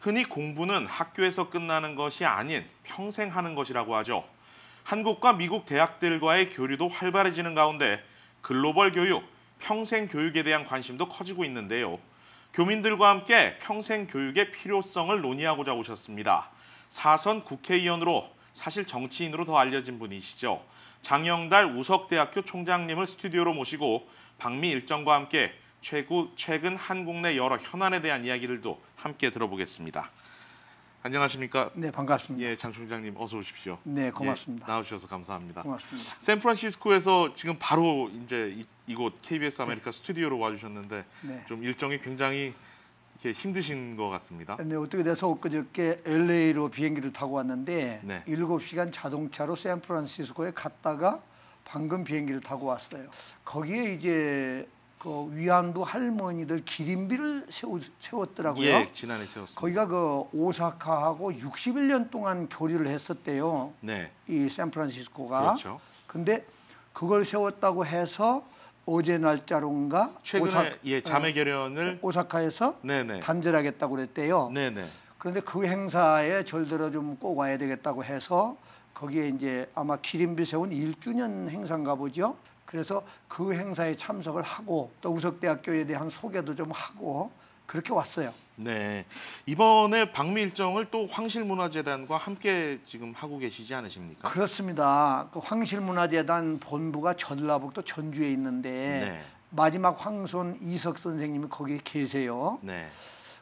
흔히 공부는 학교에서 끝나는 것이 아닌 평생 하는 것이라고 하죠. 한국과 미국 대학들과의 교류도 활발해지는 가운데 글로벌 교육, 평생 교육에 대한 관심도 커지고 있는데요. 교민들과 함께 평생 교육의 필요성을 논의하고자 오셨습니다. 사선 국회의원으로, 사실 정치인으로 더 알려진 분이시죠. 장영달 우석대학교 총장님을 스튜디오로 모시고 방미 일정과 함께 최근 한국 내 여러 현안에 대한 이야기들도 함께 들어보겠습니다. 안녕하십니까? 네, 반갑습니다. 예, 장 총장님 어서 오십시오. 네, 고맙습니다. 예, 나와주셔서 감사합니다. 고맙습니다. 샌프란시스코에서 지금 바로 이제 이곳 KBS 아메리카 스튜디오로 와주셨는데 네. 좀 일정이 굉장히 이렇게 힘드신 것 같습니다. 네, 어떻게 돼서 엊그저께 LA로 비행기를 타고 왔는데 네. 7시간 자동차로 샌프란시스코에 갔다가 방금 비행기를 타고 왔어요. 거기에 이제 그 위안부 할머니들 기림비를 세웠더라고요. 예, 지난해 세웠습니다. 거기가 그 오사카하고 61년 동안 교류를 했었대요. 네. 이 샌프란시스코가. 그렇죠. 근데 그걸 세웠다고 해서 어제 날짜로인가 최근에 자매 결연을 오사카에서 네네. 단절하겠다고 그랬대요. 네네. 그런데 그 행사에 절대로 좀 꼭 와야 되겠다고 해서 거기에 이제 아마 기림비 세운 1주년 행사인가 보죠. 그래서 그 행사에 참석을 하고 또 우석대학교에 대한 소개도 좀 하고 그렇게 왔어요. 네. 이번에 방미 일정을 또 황실문화재단과 함께 지금 하고 계시지 않으십니까? 그렇습니다. 그 황실문화재단 본부가 전라북도 전주에 있는데 네. 마지막 황손 이석 선생님이 거기 계세요. 네.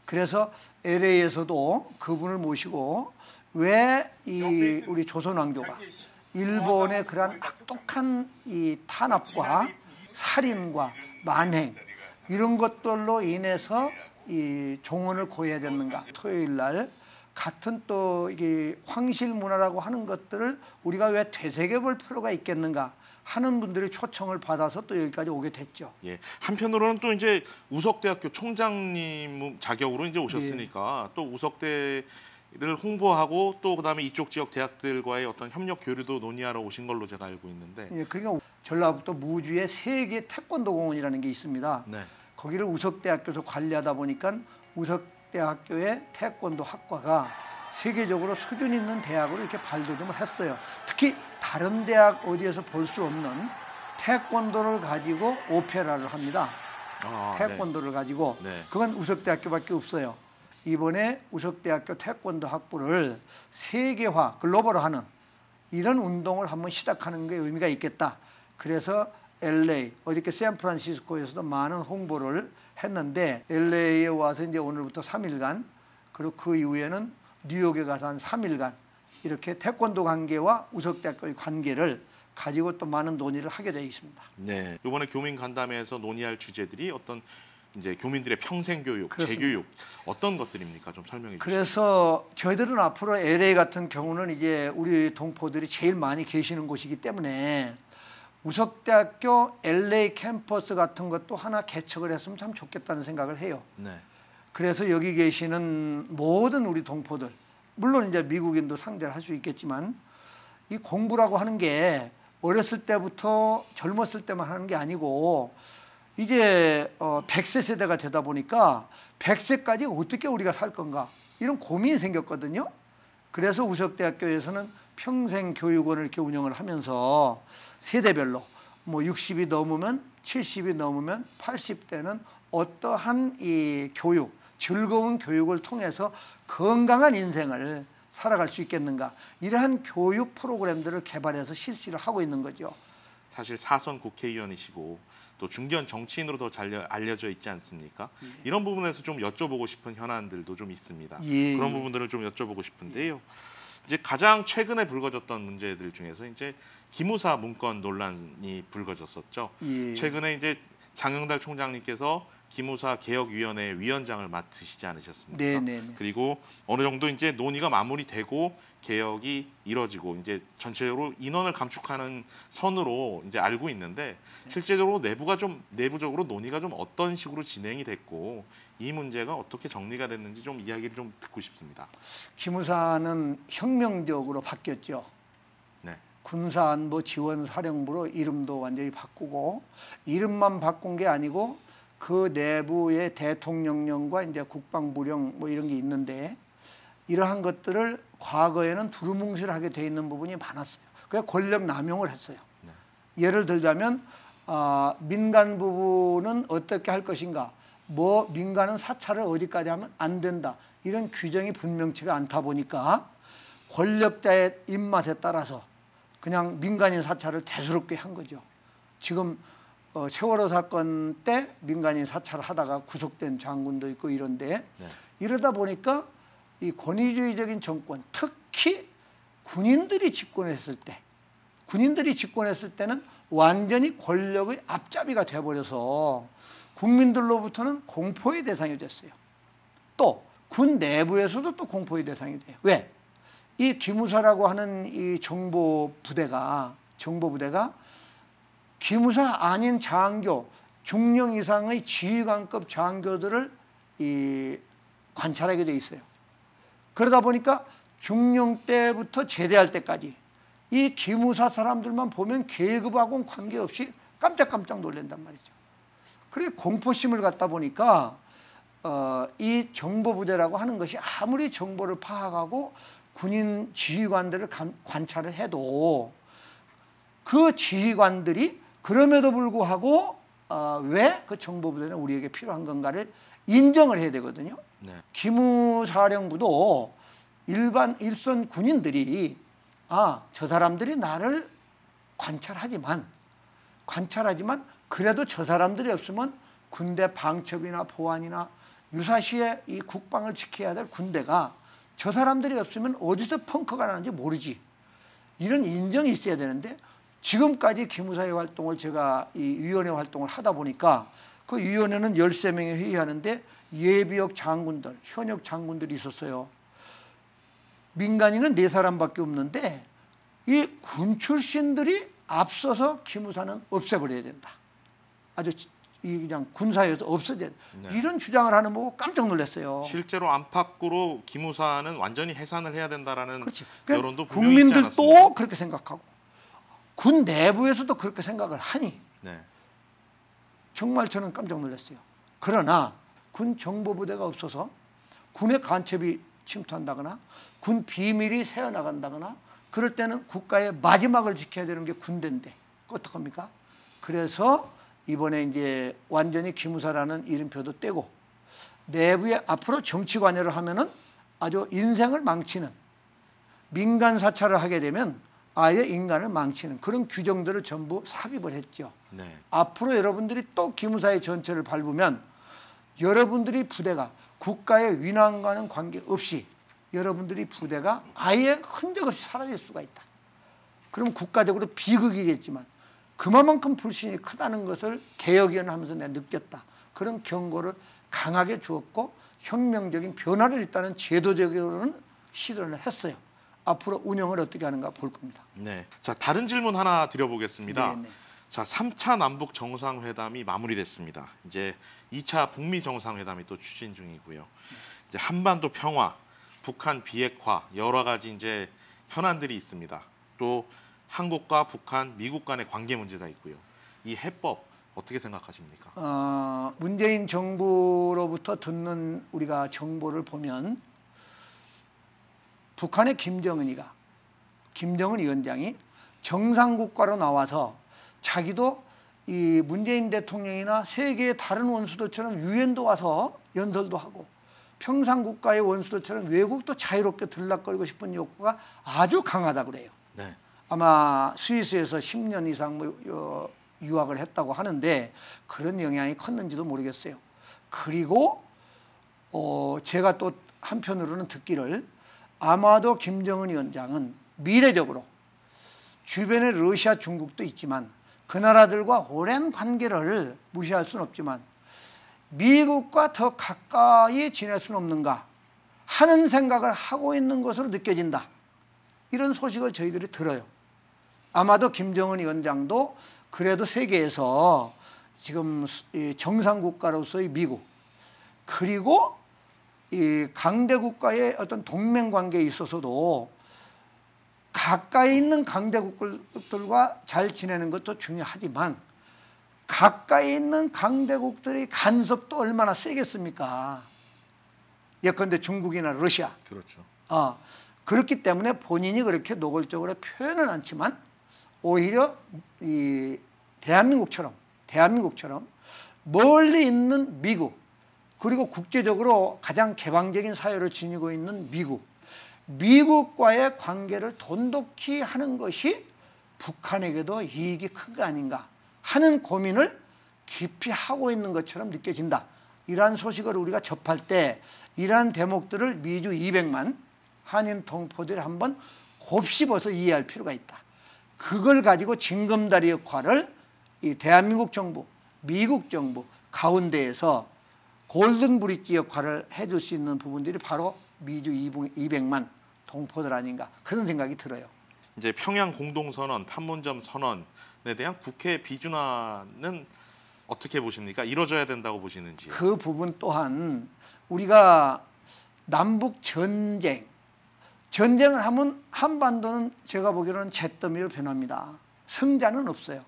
그래서 LA에서도 그분을 모시고 왜 이 우리 조선 왕조가 일본의 그러한 악독한 이 탄압과 살인과 만행 이런 것들로 인해서 이 종언을 고해야 됐는가? 토요일 날 같은 또 이게 황실 문화라고 하는 것들을 우리가 왜 되새겨볼 필요가 있겠는가 하는 분들이 초청을 받아서 또 여기까지 오게 됐죠. 예. 한편으로는 또 이제 우석대학교 총장님 자격으로 이제 오셨으니까 또 우석대를 홍보하고 또 그다음에 이쪽 지역 대학들과의 어떤 협력 교류도 논의하러 오신 걸로 제가 알고 있는데. 예, 그러니까 전라북도 무주에 세계 태권도 공원이라는 게 있습니다. 네. 거기를 우석대학교에서 관리하다 보니까 우석대학교의 태권도 학과가 세계적으로 수준 있는 대학으로 이렇게 발돋움을 했어요. 특히 다른 대학 어디에서 볼 수 없는 태권도를 가지고 오페라를 합니다. 태권도를 가지고 네. 그건 우석대학교밖에 없어요. 이번에 우석대학교 태권도 학부를 세계화, 글로벌화하는 이런 운동을 한번 시작하는 게 의미가 있겠다. 그래서 LA, 어저께 샌프란시스코에서도 많은 홍보를 했는데 LA에 와서 이제 오늘부터 3일간 그리고 그 이후에는 뉴욕에 가서 한 3일간 이렇게 태권도 관계와 우석대학교의 관계를 가지고 또 많은 논의를 하게 되어 있습니다. 네. 이번에 교민 간담회에서 논의할 주제들이 어떤 이제 교민들의 평생 교육, 그렇습니다. 재교육 어떤 것들입니까? 좀 설명해 주시죠. 그래서 저희들은 앞으로 LA 같은 경우는 이제 우리 동포들이 제일 많이 계시는 곳이기 때문에 우석대학교 LA 캠퍼스 같은 것도 하나 개척을 했으면 참 좋겠다는 생각을 해요. 네. 그래서 여기 계시는 모든 우리 동포들, 물론 이제 미국인도 상대를 할 수 있겠지만 이 공부라고 하는 게 어렸을 때부터 젊었을 때만 하는 게 아니고 이제 100세 세대가 되다 보니까 100세까지 어떻게 우리가 살 건가 이런 고민이 생겼거든요. 그래서 우석대학교에서는 평생교육원을 이렇게 운영을 하면서 세대별로 뭐 60이 넘으면 70이 넘으면 80대는 어떠한 이 교육, 즐거운 교육을 통해서 건강한 인생을 살아갈 수 있겠는가 이러한 교육 프로그램들을 개발해서 실시를 하고 있는 거죠. 사실 사선 국회의원이시고 또 중견 정치인으로 더 잘 알려져 있지 않습니까? 이런 부분에서 좀 여쭤보고 싶은 현안들도 좀 있습니다. 그런 부분들을 좀 여쭤보고 싶은데요. 이제 가장 최근에 불거졌던 문제들 중에서 이제 기무사 문건 논란이 불거졌었죠. 최근에 이제 장영달 총장님께서 기무사 개혁위원회 위원장을 맡으시지 않으셨습니까? 네네네. 그리고 어느 정도 이제 논의가 마무리되고 개혁이 이뤄지고 이제 전체적으로 인원을 감축하는 선으로 이제 알고 있는데 실제적으로 내부적으로 논의가 좀 어떤 식으로 진행이 됐고 이 문제가 어떻게 정리가 됐는지 좀 이야기를 좀 듣고 싶습니다. 기무사는 혁명적으로 바뀌었죠. 네. 군사안보지원사령부로 이름도 완전히 바꾸고 이름만 바꾼 게 아니고 그 내부의 대통령령과 이제 국방부령 뭐 이런 게 있는데 이러한 것들을 과거에는 두루뭉실하게 돼 있는 부분이 많았어요. 그래서 권력 남용을 했어요. 예를 들자면 민간 부분은 어떻게 할 것인가, 뭐 민간은 사찰을 어디까지 하면 안 된다, 이런 규정이 분명치가 않다 보니까 권력자의 입맛에 따라서 그냥 민간인 사찰을 대수롭게 한 거죠. 지금 세월호 사건 때 민간인 사찰을 하다가 구속된 장군도 있고 이런데, 이러다 보니까 이 권위주의적인 정권, 특히 군인들이 집권했을 때는 완전히 권력의 앞잡이가 돼버려서 국민들로부터는 공포의 대상이 됐어요. 또 군 내부에서도 또 공포의 대상이 돼요. 왜? 이 기무사라고 하는 이 정보부대가 기무사 아닌 장교, 중령 이상의 지휘관급 장교들을 관찰하게 돼 있어요. 그러다 보니까 중령 때부터 제대할 때까지 이 기무사 사람들만 보면 계급하고는 관계없이 깜짝깜짝 놀란단 말이죠. 그렇게 공포심을 갖다 보니까 이 정보부대라고 하는 것이 아무리 정보를 파악하고 군인 지휘관들을 관찰을 해도 그 지휘관들이 그럼에도 불구하고 왜 그 정보부대는 우리에게 필요한 건가를 인정을 해야 되거든요. 기무사령부도 일선 군인들이 저 사람들이 나를 관찰하지만 그래도 저 사람들이 없으면 군대 방첩이나 보안이나 유사시에 이 국방을 지켜야 될 군대가 저 사람들이 없으면 어디서 펑크가 나는지 모르지. 이런 인정이 있어야 되는데, 지금까지 기무사의 활동을 제가 이 위원회 활동을 하다 보니까 그 위원회는 13명이 회의하는데 예비역 장군들, 현역 장군들이 있었어요. 민간인은 4사람밖에 없는데 이 군 출신들이 앞서서 기무사는 없애버려야 된다. 아주 그냥 군사에서 없어져야 된다. 이런 주장을 하는 거 보고 깜짝 놀랐어요. 실제로 안팎으로 기무사는 완전히 해산을 해야 된다라는 그러니까 여론도 분명히 있지 않았습니까? 국민들도 그렇게 생각하고 군 내부에서도 그렇게 생각을 하니 정말 저는 깜짝 놀랐어요. 그러나 군 정보부대가 없어서 군의 간첩이 침투한다거나 군 비밀이 새어나간다거나 그럴 때는 국가의 마지막을 지켜야 되는 게 군대인데 어떡합니까? 그래서 이번에 이제 완전히 기무사라는 이름표도 떼고 내부에 앞으로 정치 관여를 하면은 아주 인생을 망치는, 민간 사찰을 하게 되면 아예 인간을 망치는 그런 규정들을 전부 삽입을 했죠. 앞으로 여러분들이 또 기무사의 전체를 밟으면 여러분들이 부대가 국가의 위난과는 관계없이 여러분들이 부대가 아예 흔적 없이 사라질 수가 있다. 그럼 국가적으로 비극이겠지만 그만큼 불신이 크다는 것을 개혁위원회 하면서 내가 느꼈다. 그런 경고를 강하게 주었고 혁명적인 변화를 일단은 제도적으로는 실현을 했어요. 앞으로 운영을 어떻게 하는가 볼 겁니다. 자, 다른 질문 하나 드려보겠습니다. 자, 3차 남북 정상회담이 마무리됐습니다. 이제 2차 북미 정상회담이 또 추진 중이고요. 이제 한반도 평화, 북한 비핵화 여러 가지 이제 현안들이 있습니다. 또 한국과 북한, 미국 간의 관계 문제가 있고요. 이 해법 어떻게 생각하십니까? 문재인 정부로부터 듣는 우리가 정보를 보면 북한의 김정은 위원장이 정상국가로 나와서 자기도 이 문재인 대통령이나 세계의 다른 원수들처럼 유엔도 와서 연설도 하고 평상국가의 원수들처럼 외국도 자유롭게 들락거리고 싶은 욕구가 아주 강하다고 그래요. 아마 스위스에서 10년 이상 유학을 했다고 하는데 그런 영향이 컸는지도 모르겠어요. 그리고 제가 또 한편으로는 듣기를 아마도 김정은 위원장은 미래적으로 주변에 러시아, 중국도 있지만 그 나라들과 오랜 관계를 무시할 수는 없지만 미국과 더 가까이 지낼 수는 없는가 하는 생각을 하고 있는 것으로 느껴진다. 이런 소식을 저희들이 들어요. 아마도 김정은 위원장도 그래도 세계에서 지금 정상국가로서의 미국 그리고 이 강대국가의 어떤 동맹관계에 있어서도 가까이 있는 강대국들과 잘 지내는 것도 중요하지만 가까이 있는 강대국들의 간섭도 얼마나 세겠습니까? 예컨대 중국이나 러시아. 그렇죠. 그렇기 때문에 본인이 그렇게 노골적으로 표현은 않지만 오히려 이 대한민국처럼 멀리 있는 미국, 그리고 국제적으로 가장 개방적인 사회를 지니고 있는 미국과의 관계를 돈독히 하는 것이 북한에게도 이익이 큰 거 아닌가 하는 고민을 깊이 하고 있는 것처럼 느껴진다. 이러한 소식을 우리가 접할 때 이러한 대목들을 미주 200만 한인 동포들이 한번 곱씹어서 이해할 필요가 있다. 그걸 가지고 징검다리 역할을 이 대한민국 정부, 미국 정부 가운데에서 골든 브릿지 역할을 해줄 수 있는 부분들이 바로 미주 200만 동포들 아닌가 그런 생각이 들어요. 이제 평양 공동선언, 판문점 선언에 대한 국회 비준화는 어떻게 보십니까? 이루어져야 된다고 보시는지요? 그 부분 또한 우리가 남북 전쟁을 하면 한반도는 제가 보기로는 잿더미로 변합니다. 승자는 없어요.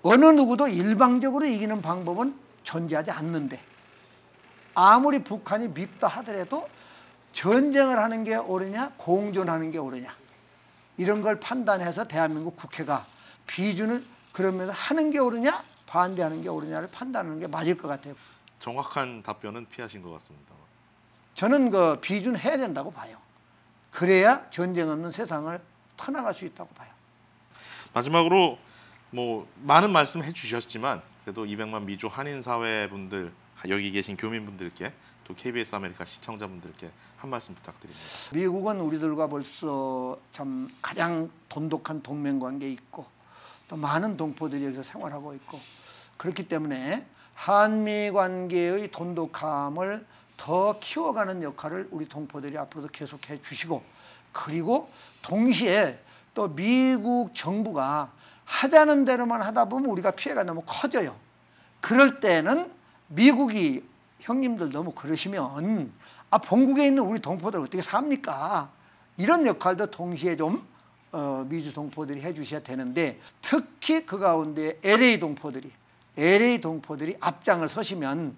어느 누구도 일방적으로 이기는 방법은 존재하지 않는데 아무리 북한이 밉다 하더라도 전쟁을 하는 게 옳으냐 공존하는 게 옳으냐 이런 걸 판단해서 대한민국 국회가 비준을 그러면서 하는 게 옳으냐 반대하는 게 옳으냐를 판단하는 게 맞을 것 같아요. 정확한 답변은 피하신 것 같습니다. 저는 그 비준해야 된다고 봐요. 그래야 전쟁 없는 세상을 터나갈 수 있다고 봐요. 마지막으로 뭐 많은 말씀 해주셨지만 그래도 200만 미주 한인 사회분들 여기 계신 교민분들께 또 KBS 아메리카 시청자분들께 한 말씀 부탁드립니다. 미국은 우리들과 벌써 참 가장 돈독한 동맹관계에 있고 또 많은 동포들이 여기서 생활하고 있고 그렇기 때문에 한미 관계의 돈독함을 더 키워가는 역할을 우리 동포들이 앞으로도 계속해 주시고 그리고 동시에 또 미국 정부가 하자는 대로만 하다 보면 우리가 피해가 너무 커져요. 그럴 때는 미국이 형님들 너무 그러시면 본국에 있는 우리 동포들 어떻게 삽니까? 이런 역할도 동시에 좀 미주 동포들이 해주셔야 되는데 특히 그 가운데 LA 동포들이 앞장을 서시면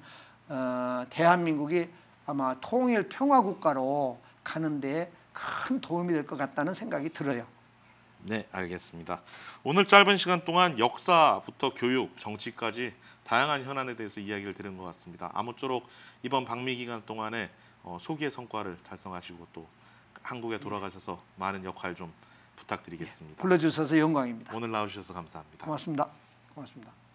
대한민국이 아마 통일 평화국가로 가는데 큰 도움이 될 것 같다는 생각이 들어요. 네, 알겠습니다. 오늘 짧은 시간 동안 역사부터 교육, 정치까지 다양한 현안에 대해서 이야기를 들은 것 같습니다. 아무쪼록 이번 방미 기간 동안에 소기의 성과를 달성하시고 또 한국에 돌아가셔서 많은 역할 좀 부탁드리겠습니다. 불러주셔서 영광입니다. 오늘 나와주셔서 감사합니다. 고맙습니다. 고맙습니다.